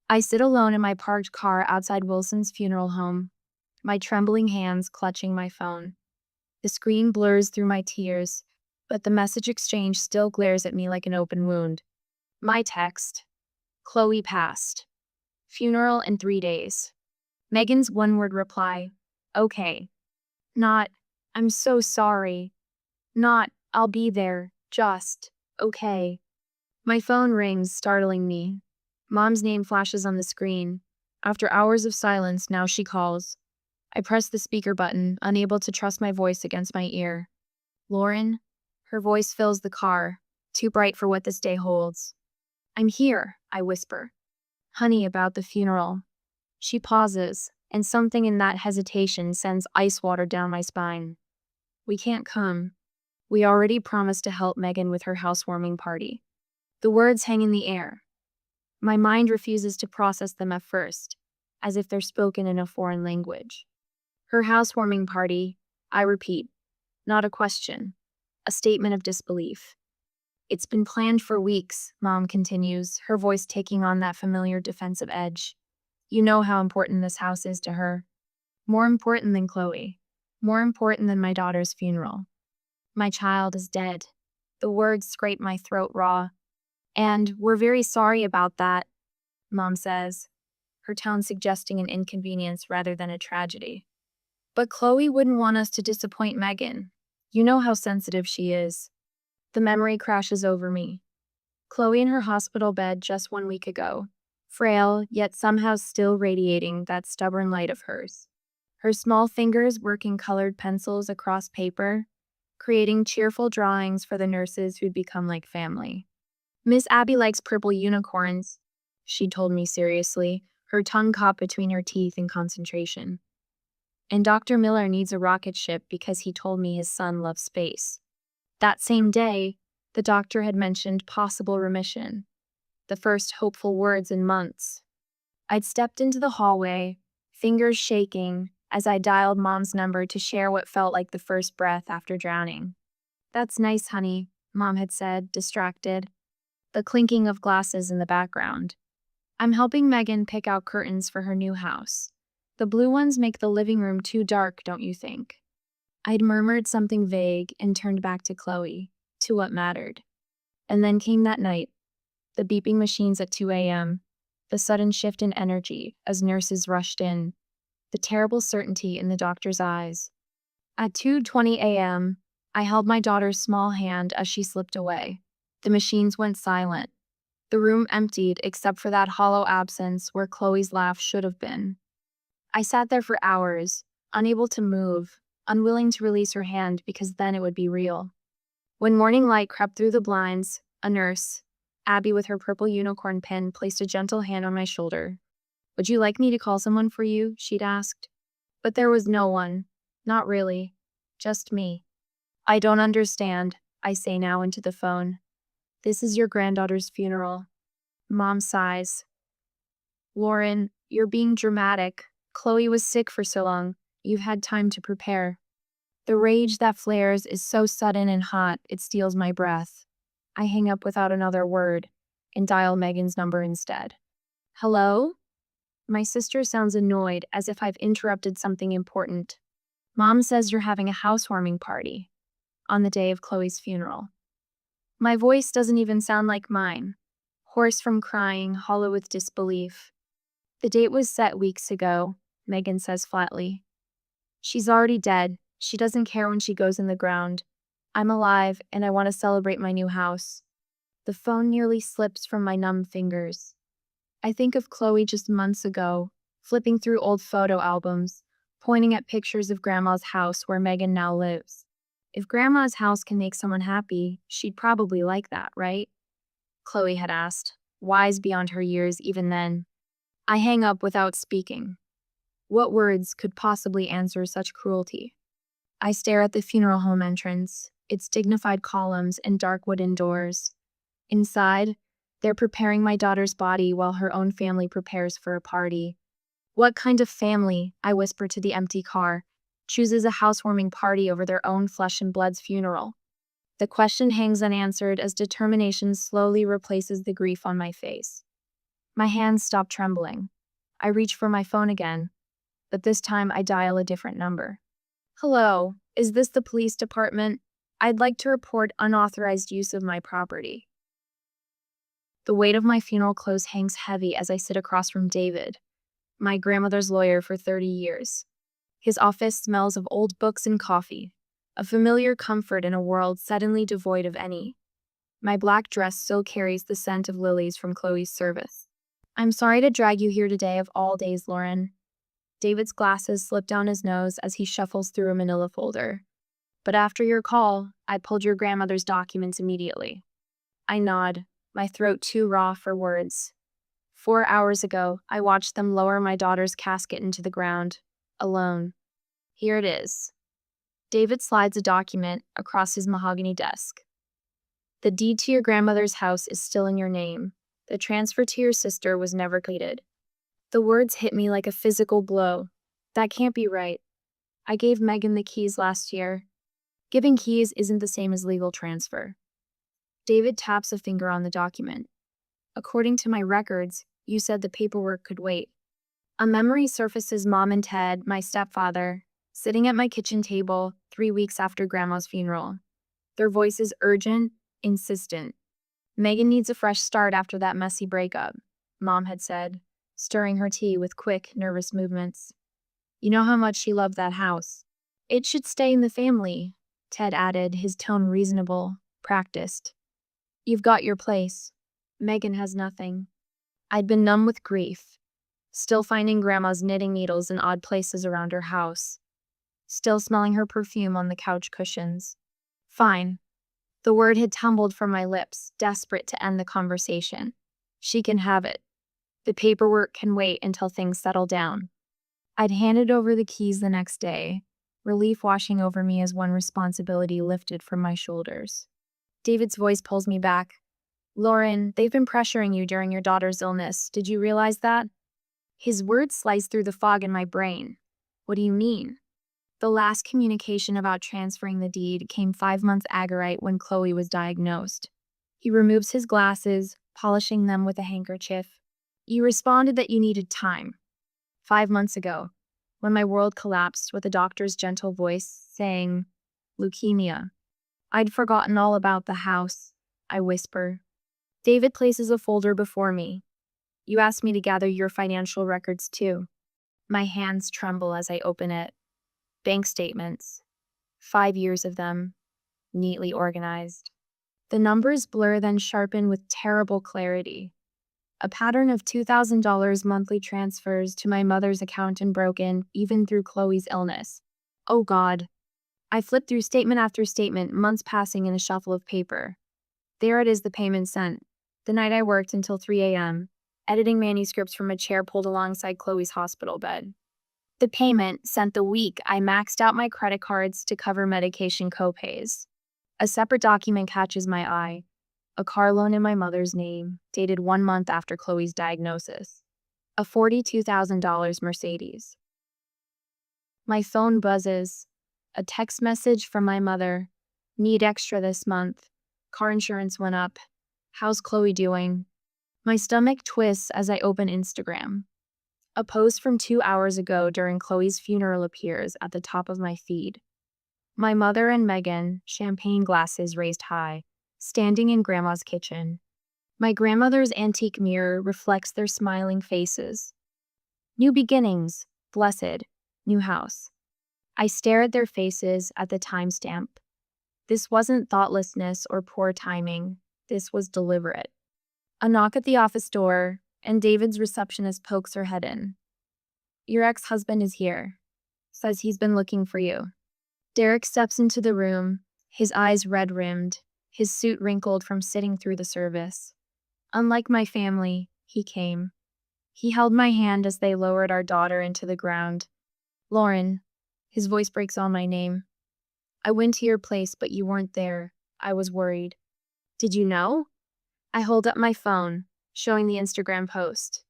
I sit alone in my parked car outside Wilson's funeral home, my trembling hands clutching my phone. The screen blurs through my tears, but the message exchange still glares at me like an open wound. My text: Chloe passed. Funeral in 3 days. Megan's one-word reply: okay. Not, I'm so sorry. Not, I'll be there. Just, okay. My phone rings, startling me. Mom's name flashes on the screen. After hours of silence, now she calls. I press the speaker button, unable to trust my voice against my ear. Lauren? Her voice fills the car, too bright for what this day holds. I'm here, I whisper. Honey, about the funeral. She pauses, and something in that hesitation sends ice water down my spine. We can't come. We already promised to help Megan with her housewarming party. The words hang in the air. My mind refuses to process them at first, as if they're spoken in a foreign language. Her housewarming party, I repeat, not a question, a statement of disbelief. It's been planned for weeks, Mom continues, her voice taking on that familiar defensive edge. You know how important this house is to her. More important than Chloe. More important than my daughter's funeral. My child is dead. The words scrape my throat raw. And we're very sorry about that, Mom says, her tone suggesting an inconvenience rather than a tragedy. But Chloe wouldn't want us to disappoint Megan. You know how sensitive she is. The memory crashes over me. Chloe in her hospital bed just 1 week ago, frail, yet somehow still radiating that stubborn light of hers. Her small fingers working colored pencils across paper, creating cheerful drawings for the nurses who'd become like family. Miss Abby likes purple unicorns, she told me seriously, her tongue caught between her teeth in concentration. And Dr. Miller needs a rocket ship because he told me his son loves space. That same day, the doctor had mentioned possible remission, the first hopeful words in months. I'd stepped into the hallway, fingers shaking, as I dialed Mom's number to share what felt like the first breath after drowning. That's nice, honey, Mom had said, distracted. The clinking of glasses in the background. I'm helping Megan pick out curtains for her new house. The blue ones make the living room too dark, don't you think? I'd murmured something vague and turned back to Chloe, to what mattered. And then came that night. The beeping machines at 2 a.m., the sudden shift in energy as nurses rushed in, the terrible certainty in the doctor's eyes. At 2:20 a.m., I held my daughter's small hand as she slipped away. The machines went silent. The room emptied except for that hollow absence where Chloe's laugh should have been. I sat there for hours, unable to move, unwilling to release her hand because then it would be real. When morning light crept through the blinds, a nurse, Abby with her purple unicorn pin, placed a gentle hand on my shoulder. Would you like me to call someone for you? She'd asked. But there was no one. Not really. Just me. I don't understand, I say now into the phone. This is your granddaughter's funeral. Mom sighs. Lauren, you're being dramatic. Chloe was sick for so long. You've had time to prepare. The rage that flares is so sudden and hot, it steals my breath. I hang up without another word and dial Megan's number instead. Hello? My sister sounds annoyed, as if I've interrupted something important. Mom says you're having a housewarming party on the day of Chloe's funeral. My voice doesn't even sound like mine, hoarse from crying, hollow with disbelief. The date was set weeks ago, Megan says flatly. She's already dead. She doesn't care when she goes in the ground. I'm alive, and I want to celebrate my new house. The phone nearly slips from my numb fingers. I think of Chloe just months ago, flipping through old photo albums, pointing at pictures of Grandma's house where Megan now lives. If Grandma's house can make someone happy, she'd probably like that, right? Chloe had asked, wise beyond her years even then. I hang up without speaking. What words could possibly answer such cruelty? I stare at the funeral home entrance, its dignified columns and dark wooden doors. Inside, they're preparing my daughter's body while her own family prepares for a party. What kind of family, I whisper to the empty car, chooses a housewarming party over their own flesh and blood's funeral? The question hangs unanswered as determination slowly replaces the grief on my face. My hands stop trembling. I reach for my phone again, but this time I dial a different number. Hello, is this the police department? I'd like to report unauthorized use of my property. The weight of my funeral clothes hangs heavy as I sit across from David, my grandmother's lawyer for 30 years. His office smells of old books and coffee, a familiar comfort in a world suddenly devoid of any. My black dress still carries the scent of lilies from Chloe's service. I'm sorry to drag you here today of all days, Lauren. David's glasses slip down his nose as he shuffles through a manila folder. But after your call, I pulled your grandmother's documents immediately. I nod, my throat too raw for words. 4 hours ago, I watched them lower my daughter's casket into the ground, alone. Here it is. David slides a document across his mahogany desk. The deed to your grandmother's house is still in your name. The transfer to your sister was never completed. The words hit me like a physical blow. That can't be right. I gave Megan the keys last year. Giving keys isn't the same as legal transfer. David taps a finger on the document. According to my records, you said the paperwork could wait. A memory surfaces Mom and Ted, my stepfather, sitting at my kitchen table 3 weeks after Grandma's funeral. Their voices urgent, insistent. Megan needs a fresh start after that messy breakup, Mom had said, stirring her tea with quick, nervous movements. You know how much she loved that house. It should stay in the family, Ted added, his tone reasonable, practiced. You've got your place. Megan has nothing. I'd been numb with grief, still finding Grandma's knitting needles in odd places around her house, still smelling her perfume on the couch cushions. Fine. The word had tumbled from my lips, desperate to end the conversation. She can have it. The paperwork can wait until things settle down. I'd handed over the keys the next day, relief washing over me as one responsibility lifted from my shoulders. David's voice pulls me back. Lauren, they've been pressuring you during your daughter's illness. Did you realize that? His words sliced through the fog in my brain. What do you mean? The last communication about transferring the deed came 5 months ago, right when Chloe was diagnosed. He removes his glasses, polishing them with a handkerchief. You responded that you needed time. 5 months ago, when my world collapsed with a doctor's gentle voice saying, leukemia. I'd forgotten all about the house, I whisper. David places a folder before me. You asked me to gather your financial records too. My hands tremble as I open it. Bank statements. 5 years of them, neatly organized. The numbers blur then sharpen with terrible clarity. A pattern of $2,000 monthly transfers to my mother's account unbroken, even through Chloe's illness. Oh God. I flip through statement after statement, months passing in a shuffle of paper. There it is, the payment sent. The night I worked until 3 a.m., editing manuscripts from a chair pulled alongside Chloe's hospital bed. The payment sent the week I maxed out my credit cards to cover medication copays. A separate document catches my eye. A car loan in my mother's name, dated 1 month after Chloe's diagnosis. A $42,000 Mercedes. My phone buzzes. A text message from my mother. Need extra this month. Car insurance went up. How's Chloe doing? My stomach twists as I open Instagram. A post from 2 hours ago during Chloe's funeral appears at the top of my feed. My mother and Megan, champagne glasses raised high, standing in Grandma's kitchen. My grandmother's antique mirror reflects their smiling faces. New beginnings, blessed, new house. I stare at their faces at the timestamp. This wasn't thoughtlessness or poor timing. This was deliberate. A knock at the office door, and David's receptionist pokes her head in. Your ex-husband is here. Says he's been looking for you. Derek steps into the room, his eyes red-rimmed, his suit wrinkled from sitting through the service. Unlike my family, he came. He held my hand as they lowered our daughter into the ground. Lauren, his voice breaks on my name. I went to your place, but you weren't there. I was worried. Did you know? I hold up my phone, showing the Instagram post.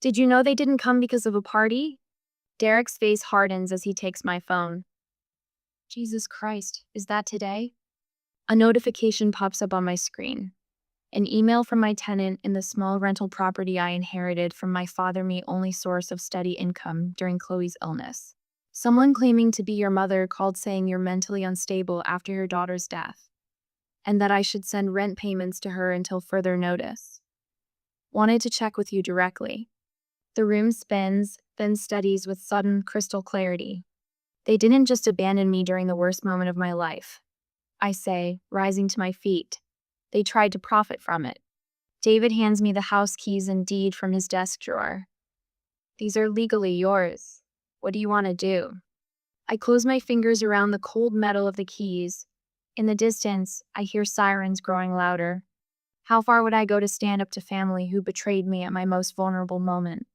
Did you know they didn't come because of a party? Derek's face hardens as he takes my phone. Jesus Christ, is that today? A notification pops up on my screen. An email from my tenant in the small rental property I inherited from my father, me only source of steady income during Chloe's illness. Someone claiming to be your mother called saying you're mentally unstable after your daughter's death, and that I should send rent payments to her until further notice. Wanted to check with you directly. The room spins, then steadies with sudden crystal clarity. They didn't just abandon me during the worst moment of my life, I say, rising to my feet. They tried to profit from it. David hands me the house keys and deed from his desk drawer. These are legally yours. What do you want to do? I close my fingers around the cold metal of the keys. In the distance, I hear sirens growing louder. How far would I go to stand up to family who betrayed me at my most vulnerable moment?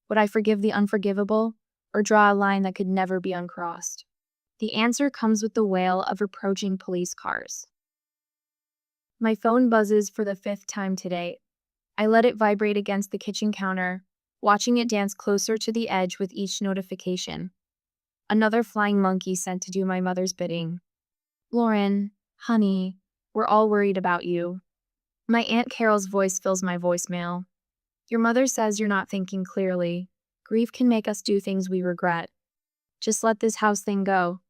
Would I forgive the unforgivable, or draw a line that could never be uncrossed? The answer comes with the wail of approaching police cars. My phone buzzes for the 5th time today. I let it vibrate against the kitchen counter, watching it dance closer to the edge with each notification. Another flying monkey sent to do my mother's bidding. Lauren, honey, we're all worried about you. My Aunt Carol's voice fills my voicemail. Your mother says you're not thinking clearly. Grief can make us do things we regret. Just let this house thing go.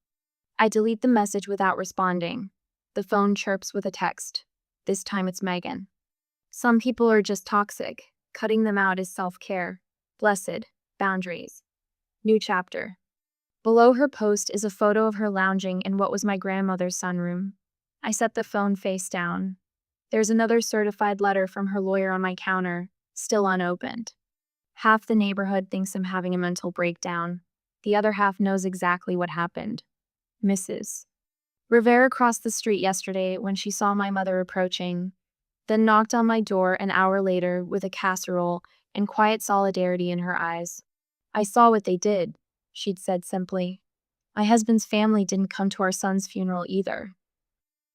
I delete the message without responding. The phone chirps with a text. This time it's Megan. Some people are just toxic. Cutting them out is self-care. Blessed. Boundaries. New chapter. Below her post is a photo of her lounging in what was my grandmother's sunroom. I set the phone face down. There's another certified letter from her lawyer on my counter, still unopened. Half the neighborhood thinks I'm having a mental breakdown. The other half knows exactly what happened. Mrs. Rivera crossed the street yesterday when she saw my mother approaching, then knocked on my door an hour later with a casserole and quiet solidarity in her eyes. I saw what they did, she'd said simply. My husband's family didn't come to our son's funeral either.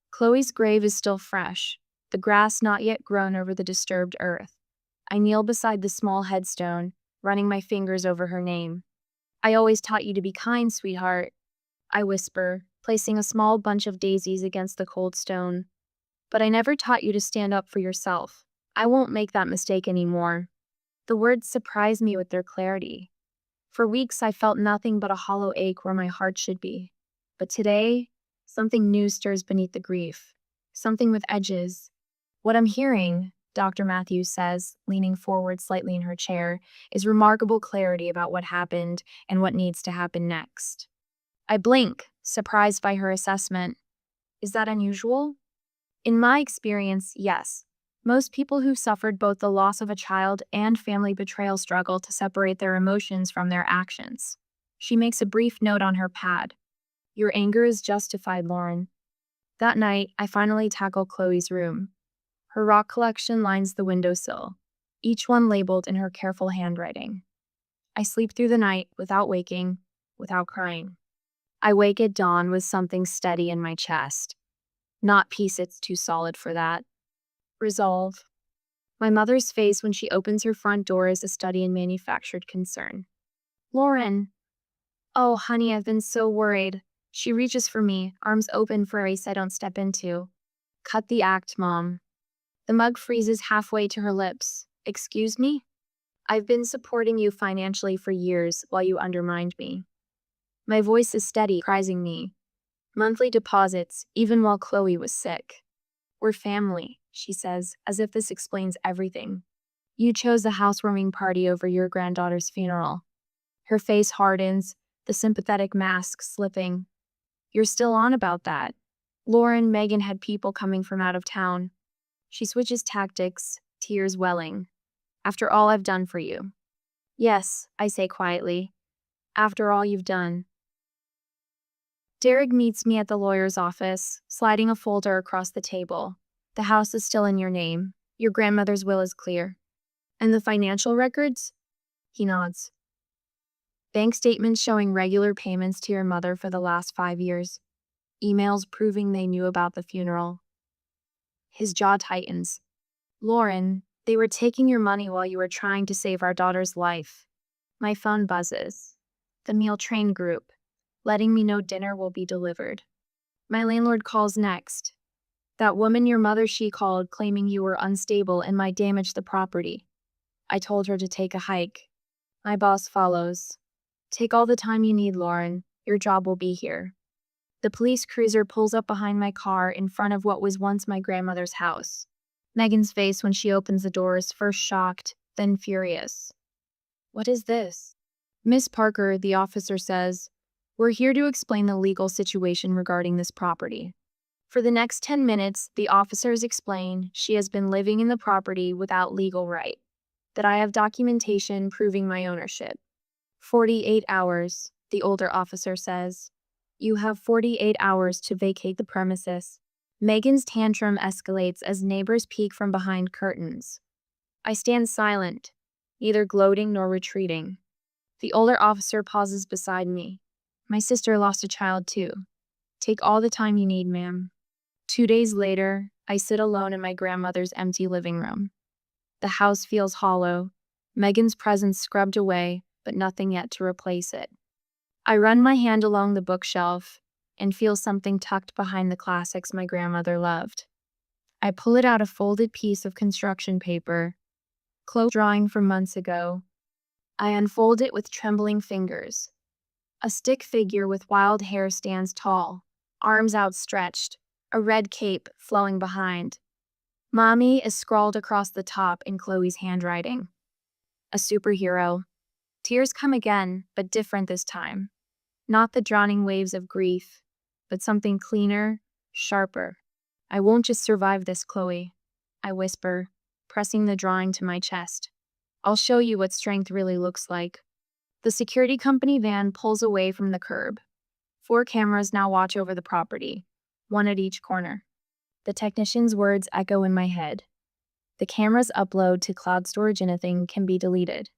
Chloe's grave is still fresh, the grass not yet grown over the disturbed earth. I kneel beside the small headstone, running my fingers over her name. I always taught you to be kind, sweetheart, I whisper, placing a small bunch of daisies against the cold stone. But I never taught you to stand up for yourself. I won't make that mistake anymore. The words surprised me with their clarity. For weeks, I felt nothing but a hollow ache where my heart should be. But today, something new stirs beneath the grief. Something with edges. What I'm hearing, Dr. Matthews says, leaning forward slightly in her chair, is remarkable clarity about what happened and what needs to happen next. I blink, surprised by her assessment. Is that unusual? In my experience, yes. Most people who suffered both the loss of a child and family betrayal struggle to separate their emotions from their actions. She makes a brief note on her pad. Your anger is justified, Lauren. That night, I finally tackle Chloe's room. Her rock collection lines the windowsill, each one labeled in her careful handwriting. I sleep through the night without waking, without crying. I wake at dawn with something steady in my chest. Not peace, it's too solid for that. Resolve. My mother's face when she opens her front door is a study in manufactured concern. Lauren. Oh, honey, I've been so worried. She reaches for me, arms open for a race I don't step into. Cut the act, Mom. The mug freezes halfway to her lips. Excuse me? I've been supporting you financially for years while you undermined me. My voice is steady, prizing me. Monthly deposits, even while Chloe was sick. We're family, she says, as if this explains everything. You chose the housewarming party over your granddaughter's funeral. Her face hardens, the sympathetic mask slipping. You're still on about that. Lauren, Megan had people coming from out of town. She switches tactics, tears welling. After all I've done for you. Yes, I say quietly. After all you've done. Derek meets me at the lawyer's office, sliding a folder across the table. The house is still in your name. Your grandmother's will is clear. And the financial records? He nods. Bank statements showing regular payments to your mother for the last 5 years. Emails proving they knew about the funeral. His jaw tightens. Lauren, they were taking your money while you were trying to save our daughter's life. My phone buzzes. The meal train group, letting me know dinner will be delivered. My landlord calls next. That woman your mother, she called, claiming you were unstable and might damage the property. I told her to take a hike. My boss follows. Take all the time you need, Lauren. Your job will be here. The police cruiser pulls up behind my car in front of what was once my grandmother's house. Megan's face when she opens the door is first shocked, then furious. What is this? Miss Parker, the officer says, we're here to explain the legal situation regarding this property. For the next 10 minutes, the officers explain she has been living in the property without legal right, that I have documentation proving my ownership. 48 hours, the older officer says. You have 48 hours to vacate the premises. Megan's tantrum escalates as neighbors peek from behind curtains. I stand silent, neither gloating nor retreating. The older officer pauses beside me. My sister lost a child too. Take all the time you need, ma'am. 2 days later, I sit alone in my grandmother's empty living room. The house feels hollow, Megan's presence scrubbed away, but nothing yet to replace it. I run my hand along the bookshelf and feel something tucked behind the classics my grandmother loved. I pull it out, a folded piece of construction paper, close drawing from months ago. I unfold it with trembling fingers. A stick figure with wild hair stands tall, arms outstretched, a red cape flowing behind. Mommy is scrawled across the top in Chloe's handwriting. A superhero. Tears come again, but different this time. Not the drowning waves of grief, but something cleaner, sharper. I won't just survive this, Chloe, I whisper, pressing the drawing to my chest. I'll show you what strength really looks like. The security company van pulls away from the curb. 4 cameras now watch over the property, one at each corner. The technician's words echo in my head. The cameras upload to cloud storage, anything can be deleted.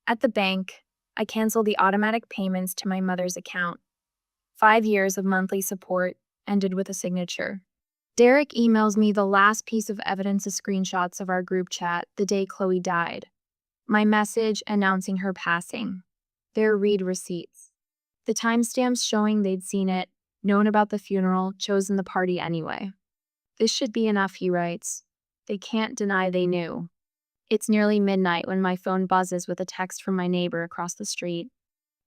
At the bank, I cancel the automatic payments to my mother's account. 5 years of monthly support ended with a signature. Derek emails me the last piece of evidence, of screenshots of our group chat the day Chloe died. My message announcing her passing. Their read receipts. The timestamps showing they'd seen it, known about the funeral, chosen the party anyway. This should be enough, he writes. They can't deny they knew. It's nearly midnight when my phone buzzes with a text from my neighbor across the street.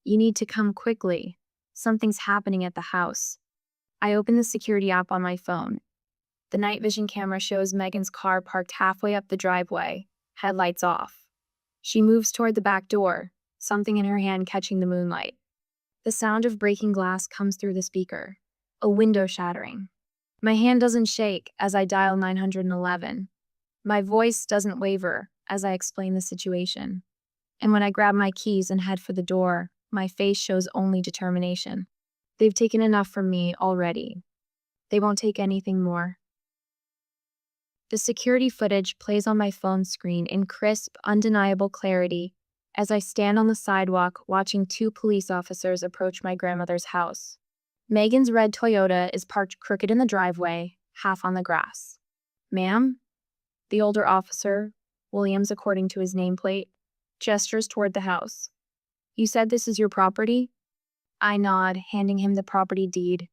You need to come quickly. Something's happening at the house. I open the security app on my phone. The night vision camera shows Megan's car parked halfway up the driveway, headlights off. She moves toward the back door, something in her hand catching the moonlight. The sound of breaking glass comes through the speaker, a window shattering. My hand doesn't shake as I dial 911. My voice doesn't waver as I explain the situation. And when I grab my keys and head for the door, my face shows only determination. They've taken enough from me already. They won't take anything more. The security footage plays on my phone screen in crisp, undeniable clarity as I stand on the sidewalk watching 2 police officers approach my grandmother's house. Megan's red Toyota is parked crooked in the driveway, half on the grass. Ma'am? The older officer, Williams according to his nameplate, gestures toward the house. You said this is your property? I nod, handing him the property deed.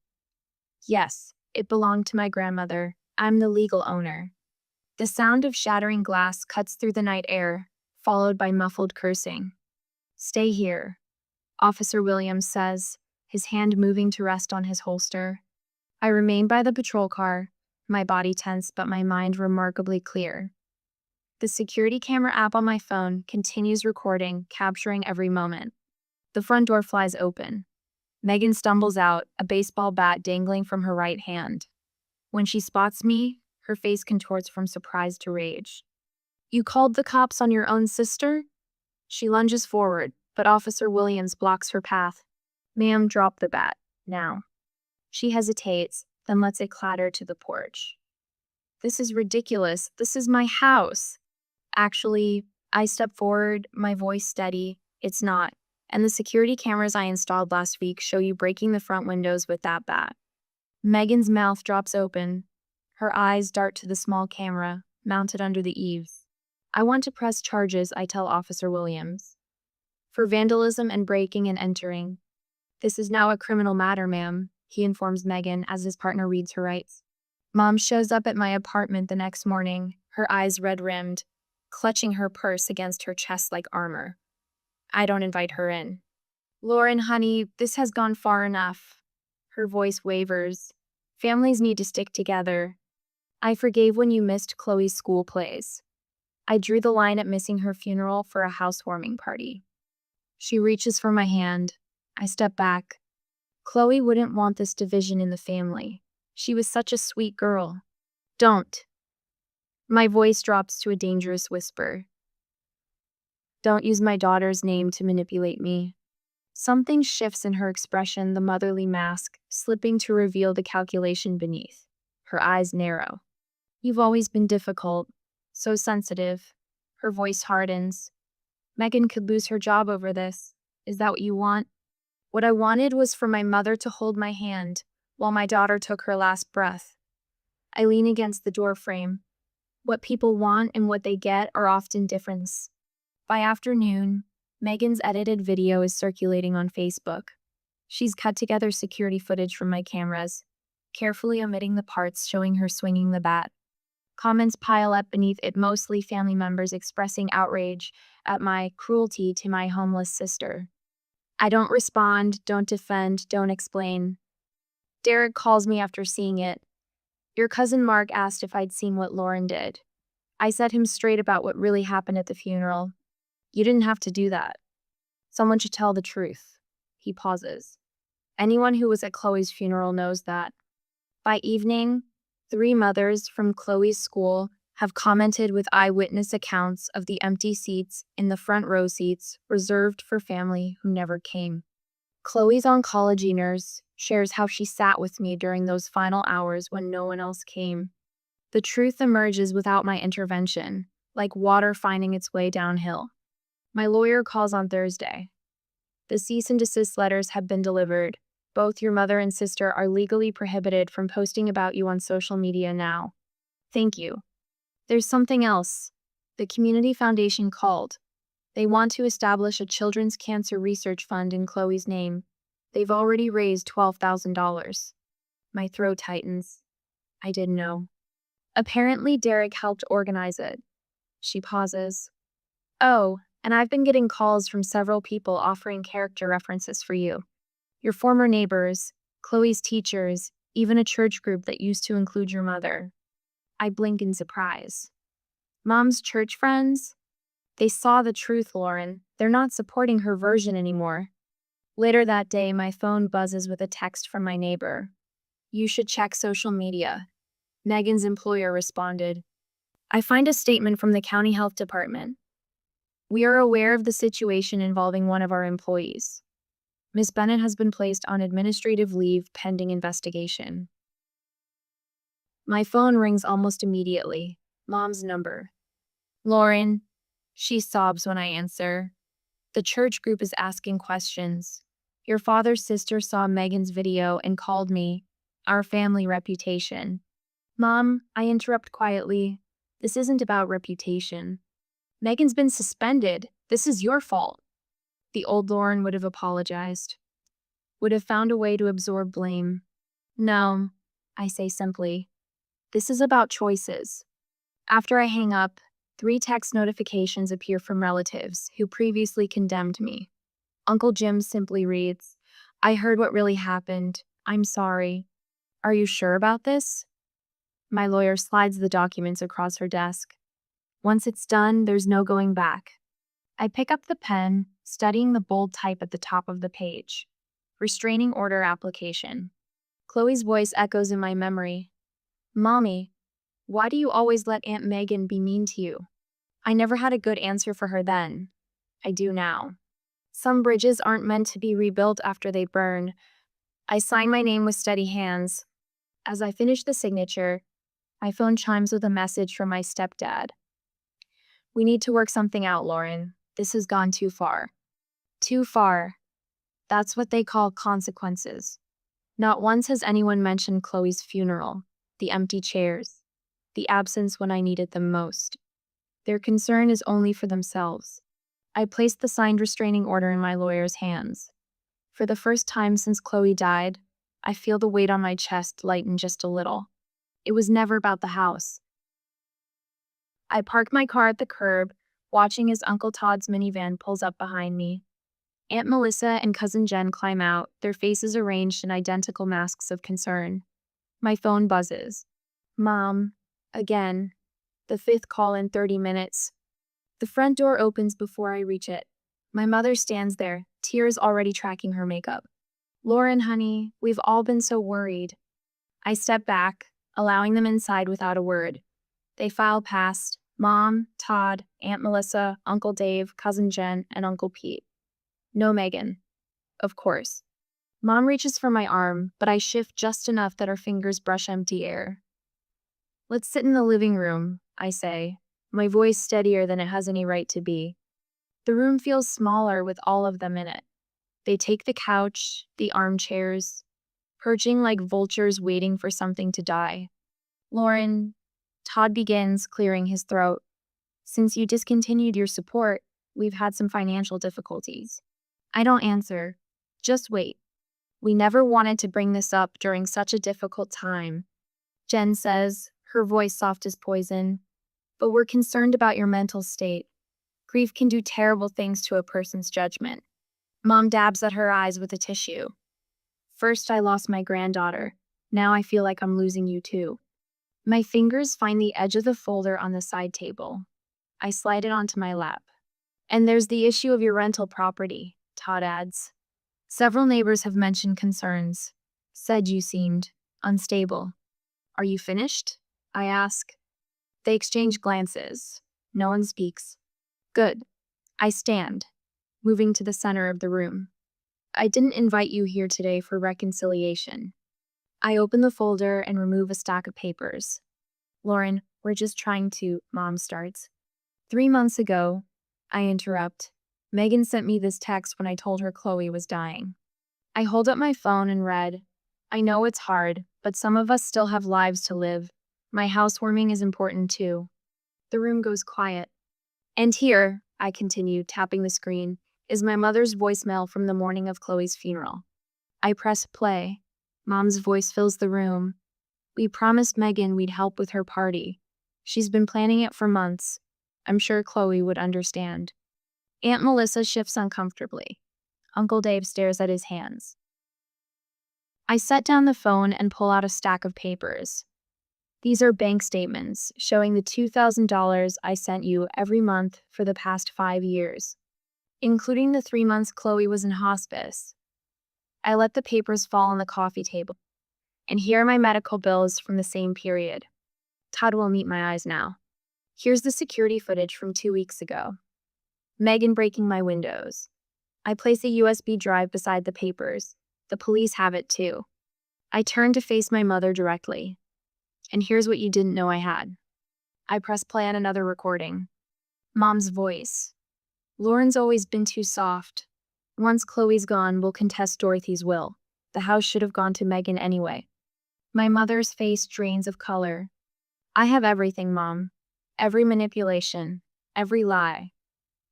Yes, it belonged to my grandmother. I'm the legal owner. The sound of shattering glass cuts through the night air, followed by muffled cursing. Stay here, Officer Williams says, his hand moving to rest on his holster. I remain by the patrol car, my body tense but my mind remarkably clear. The security camera app on my phone continues recording, capturing every moment. The front door flies open. Megan stumbles out, a baseball bat dangling from her right hand. When she spots me, her face contorts from surprise to rage. You called the cops on your own sister? She lunges forward, but Officer Williams blocks her path. Ma'am, drop the bat, now. She hesitates, then lets it clatter to the porch. This is ridiculous. This is my house. Actually, I step forward, my voice steady. It's not. And the security cameras I installed last week show you breaking the front windows with that bat. Megan's mouth drops open. Her eyes dart to the small camera, mounted under the eaves. I want to press charges, I tell Officer Williams. For vandalism and breaking and entering. This is now a criminal matter, ma'am, he informs Megan as his partner reads her rights. Mom shows up at my apartment the next morning, her eyes red-rimmed, clutching her purse against her chest like armor. I don't invite her in. Lauren, honey, this has gone far enough. Her voice wavers. Families need to stick together. I forgave when you missed Chloe's school plays. I drew the line at missing her funeral for a housewarming party. She reaches for my hand. I step back. Chloe wouldn't want this division in the family. She was such a sweet girl. Don't. My voice drops to a dangerous whisper. Don't use my daughter's name to manipulate me. Something shifts in her expression, the motherly mask, slipping to reveal the calculation beneath. Her eyes narrow. You've always been difficult, so sensitive. Her voice hardens. Megan could lose her job over this. Is that what you want? What I wanted was for my mother to hold my hand while my daughter took her last breath. I lean against the door frame. What people want and what they get are often different. By afternoon, Megan's edited video is circulating on Facebook. She's cut together security footage from my cameras, carefully omitting the parts showing her swinging the bat. Comments pile up beneath it, mostly family members expressing outrage at my cruelty to my homeless sister. I don't respond, don't defend, don't explain. Derek calls me after seeing it. Your cousin Mark asked if I'd seen what Lauren did. I set him straight about what really happened at the funeral. You didn't have to do that. Someone should tell the truth. He pauses. Anyone who was at Chloe's funeral knows that. By evening, 3 mothers from Chloe's school have commented with eyewitness accounts of the empty seats in the front row seats reserved for family who never came. Chloe's oncology nurse shares how she sat with me during those final hours when no one else came. The truth emerges without my intervention, like water finding its way downhill. My lawyer calls on Thursday. The cease and desist letters have been delivered. Both your mother and sister are legally prohibited from posting about you on social media now. Thank you. There's something else. The Community Foundation called. They want to establish a children's cancer research fund in Chloe's name. They've already raised $12,000. My throat tightens. I didn't know. Apparently, Derek helped organize it. She pauses. Oh, and I've been getting calls from several people offering character references for you. Your former neighbors, Chloe's teachers, even a church group that used to include your mother. I blink in surprise. Mom's church friends? They saw the truth, Lauren. They're not supporting her version anymore. Later that day, my phone buzzes with a text from my neighbor. You should check social media. Megan's employer responded. I find a statement from the county health department. We are aware of the situation involving one of our employees. Ms. Bennett has been placed on administrative leave pending investigation. My phone rings almost immediately. Mom's number. Lauren. She sobs when I answer. The church group is asking questions. Your father's sister saw Megan's video and called me. Our family reputation. Mom, I interrupt quietly. This isn't about reputation. Megan's been suspended. This is your fault. The old Lauren would have apologized. Would have found a way to absorb blame. No, I say simply. This is about choices. After I hang up, 3 text notifications appear from relatives who previously condemned me. Uncle Jim simply reads, I heard what really happened. I'm sorry. Are you sure about this? My lawyer slides the documents across her desk. Once it's done, there's no going back. I pick up the pen, studying the bold type at the top of the page. Restraining order application. Chloe's voice echoes in my memory. Mommy, why do you always let Aunt Megan be mean to you? I never had a good answer for her then. I do now. Some bridges aren't meant to be rebuilt after they burn. I sign my name with steady hands. As I finish the signature, my phone chimes with a message from my stepdad. We need to work something out, Lauren. This has gone too far. Too far. That's what they call consequences. Not once has anyone mentioned Chloe's funeral, the empty chairs, the absence when I needed them most. Their concern is only for themselves. I placed the signed restraining order in my lawyer's hands. For the first time since Chloe died, I feel the weight on my chest lighten just a little. It was never about the house. I park my car at the curb, watching as Uncle Todd's minivan pulls up behind me. Aunt Melissa and Cousin Jen climb out, their faces arranged in identical masks of concern. My phone buzzes. Mom. Again. The fifth call in 30 minutes. The front door opens before I reach it. My mother stands there, tears already tracking her makeup. Lauren, honey, we've all been so worried. I step back, allowing them inside without a word. They file past Mom, Todd, Aunt Melissa, Uncle Dave, Cousin Jen, and Uncle Pete. No Megan. Of course. Mom reaches for my arm, but I shift just enough that her fingers brush empty air. Let's sit in the living room, I say, my voice steadier than it has any right to be. The room feels smaller with all of them in it. They take the couch, the armchairs, perching like vultures waiting for something to die. Lauren, Todd begins, clearing his throat. Since you discontinued your support, we've had some financial difficulties. I don't answer. Just wait. We never wanted to bring this up during such a difficult time. Jen says, her voice soft as poison. But we're concerned about your mental state. Grief can do terrible things to a person's judgment. Mom dabs at her eyes with a tissue. First, I lost my granddaughter. Now I feel like I'm losing you too. My fingers find the edge of the folder on the side table. I slide it onto my lap. And there's the issue of your rental property, Todd adds. Several neighbors have mentioned concerns. Said you seemed unstable. Are you finished? I ask. They exchange glances. No one speaks. Good. I stand, moving to the center of the room. I didn't invite you here today for reconciliation. I open the folder and remove a stack of papers. Lauren, we're just trying to, Mom starts. 3 months ago, I interrupt. Megan sent me this text when I told her Chloe was dying. I hold up my phone and read, I know it's hard, but some of us still have lives to live. My housewarming is important too. The room goes quiet. And here, I continue, tapping the screen, is my mother's voicemail from the morning of Chloe's funeral. I press play. Mom's voice fills the room. We promised Megan we'd help with her party. She's been planning it for months. I'm sure Chloe would understand. Aunt Melissa shifts uncomfortably. Uncle Dave stares at his hands. I set down the phone and pull out a stack of papers. These are bank statements showing the $2,000 I sent you every month for the past 5 years, including the 3 months Chloe was in hospice. I let the papers fall on the coffee table. And here are my medical bills from the same period. Todd will meet my eyes now. Here's the security footage from 2 weeks ago. Megan breaking my windows. I place a USB drive beside the papers. The police have it too. I turn to face my mother directly. And here's what you didn't know I had. I press play on another recording. Mom's voice. Lauren's always been too soft. Once Chloe's gone, we'll contest Dorothy's will. The house should have gone to Megan anyway. My mother's face drains of color. I have everything, Mom. Every manipulation. Every lie.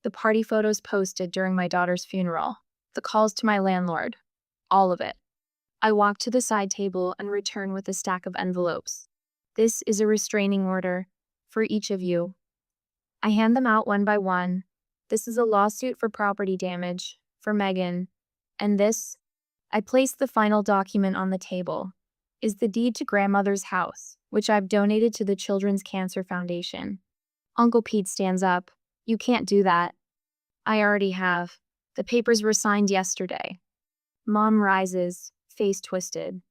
The party photos posted during my daughter's funeral. The calls to my landlord. All of it. I walk to the side table and return with a stack of envelopes. This is a restraining order for each of you. I hand them out one by one. This is a lawsuit for property damage for Megan. And this, I place the final document on the table, is the deed to grandmother's house, which I've donated to the Children's Cancer Foundation. Uncle Pete stands up. You can't do that. I already have. The papers were signed yesterday. Mom rises, face twisted.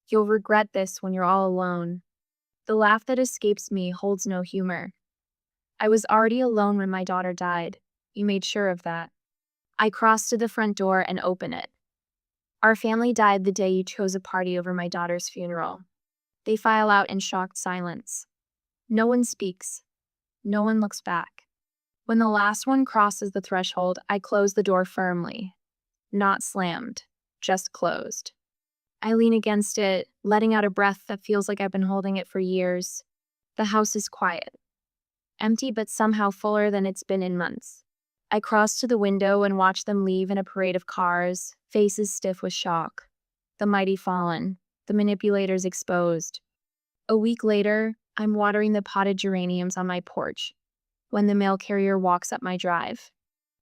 You'll regret this when you're all alone. The laugh that escapes me holds no humor. I was already alone when my daughter died. You made sure of that. I cross to the front door and open it. Our family died the day you chose a party over my daughter's funeral. They file out in shocked silence. No one speaks. No one looks back. When the last one crosses the threshold, I close the door firmly. Not slammed, just closed. I lean against it, letting out a breath that feels like I've been holding it for years. The house is quiet. Empty but somehow fuller than it's been in months. I cross to the window and watch them leave in a parade of cars, faces stiff with shock. The mighty fallen, the manipulators exposed. A week later, I'm watering the potted geraniums on my porch when the mail carrier walks up my drive.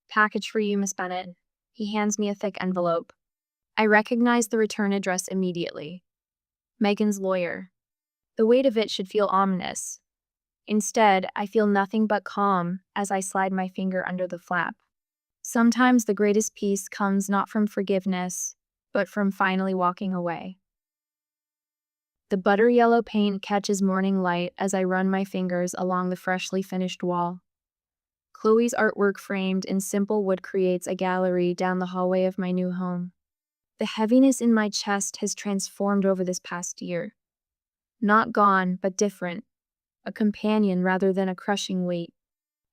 Package for you, Miss Bennett. He hands me a thick envelope. I recognize the return address immediately. Megan's lawyer. The weight of it should feel ominous. Instead, I feel nothing but calm as I slide my finger under the flap. Sometimes the greatest peace comes not from forgiveness, but from finally walking away. The butter yellow paint catches morning light as I run my fingers along the freshly finished wall. Chloe's artwork framed in simple wood creates a gallery down the hallway of my new home. The heaviness in my chest has transformed over this past year. Not gone, but different. A companion rather than a crushing weight.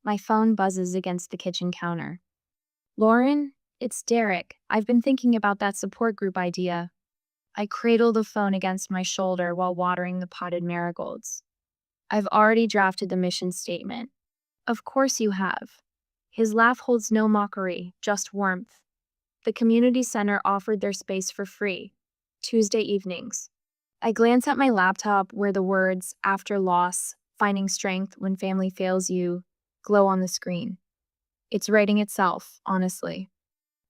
My phone buzzes against the kitchen counter. Lauren, it's Derek. I've been thinking about that support group idea. I cradle the phone against my shoulder while watering the potted marigolds. I've already drafted the mission statement. Of course you have. His laugh holds no mockery, just warmth. The community center offered their space for free. Tuesday evenings. I glance at my laptop where the words, after loss, finding strength when family fails you, glow on the screen. It's writing itself, honestly.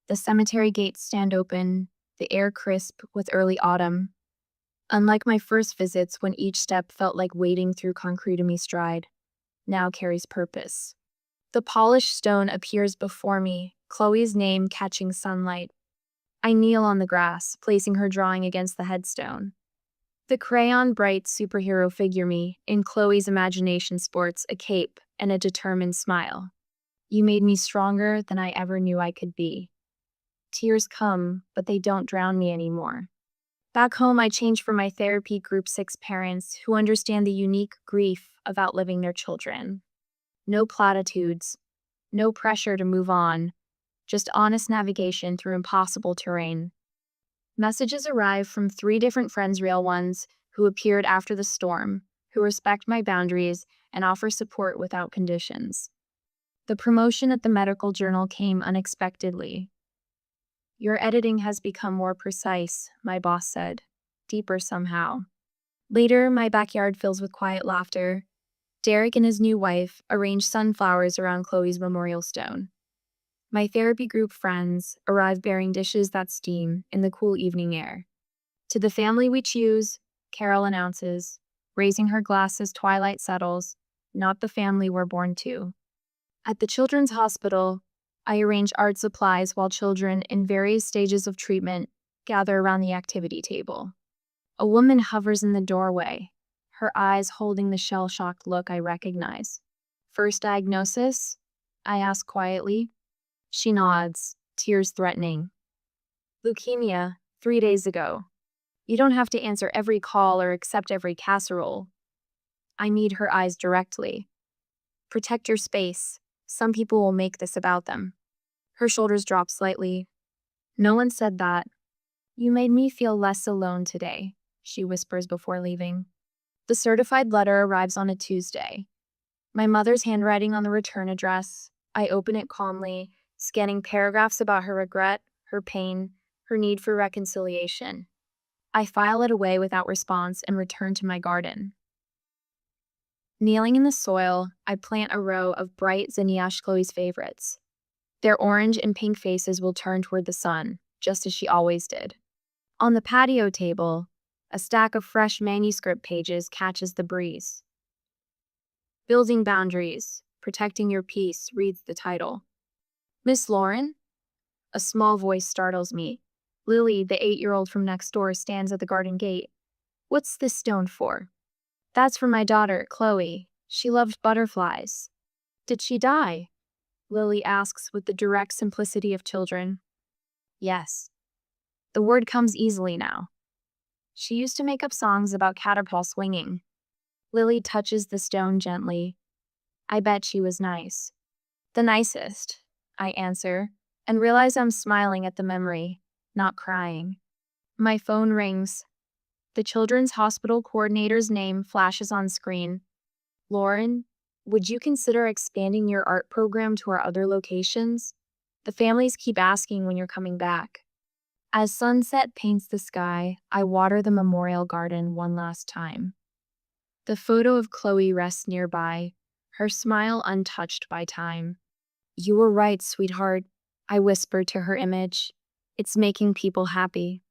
The cemetery gates stand open, the air crisp with early autumn. Unlike my first visits when each step felt like wading through concrete in me stride, now carries purpose. The polished stone appears before me, Chloe's name catching sunlight. I kneel on the grass, placing her drawing against the headstone. The crayon bright superhero figure me, in Chloe's imagination sports a cape and a determined smile. You made me stronger than I ever knew I could be. Tears come, but they don't drown me anymore. Back home, I change for my therapy group 6 parents who understand the unique grief of outliving their children. No platitudes, no pressure to move on, just honest navigation through impossible terrain. Messages arrive from 3 different friends, real ones, who appeared after the storm, who respect my boundaries and offer support without conditions. The promotion at the medical journal came unexpectedly. Your editing has become more precise, my boss said, deeper somehow. Later, my backyard fills with quiet laughter. Derek and his new wife arrange sunflowers around Chloe's memorial stone. My therapy group friends arrive bearing dishes that steam in the cool evening air. To the family we choose, Carol announces, raising her glass as twilight settles, not the family we're born to. At the children's hospital, I arrange art supplies while children in various stages of treatment gather around the activity table. A woman hovers in the doorway, her eyes holding the shell-shocked look I recognize. First diagnosis? I ask quietly. She nods, tears threatening. Leukemia, 3 days ago. You don't have to answer every call or accept every casserole. I meet her eyes directly. Protect your space. Some people will make this about them. Her shoulders drop slightly. No one said that. You made me feel less alone today, she whispers before leaving. The certified letter arrives on a Tuesday. My mother's handwriting on the return address. I open it calmly, scanning paragraphs about her regret, her pain, her need for reconciliation. I file it away without response and return to my garden. Kneeling in the soil, I plant a row of bright zinnias, Chloe's favorites. Their orange and pink faces will turn toward the sun, just as she always did. On the patio table, a stack of fresh manuscript pages catches the breeze. Building Boundaries, Protecting Your Peace reads the title. Miss Lauren? A small voice startles me. Lily, the 8-year-old from next door, stands at the garden gate. What's this stone for? That's for my daughter, Chloe. She loved butterflies. Did she die? Lily asks with the direct simplicity of children. Yes. The word comes easily now. She used to make up songs about caterpillar swinging. Lily touches the stone gently. I bet she was nice. The nicest, I answer, and realize I'm smiling at the memory, not crying. My phone rings. The children's hospital coordinator's name flashes on screen. Lauren, would you consider expanding your art program to our other locations? The families keep asking when you're coming back. As sunset paints the sky, I water the memorial garden one last time. The photo of Chloe rests nearby, her smile untouched by time. You were right, sweetheart, I whispered to her image. It's making people happy.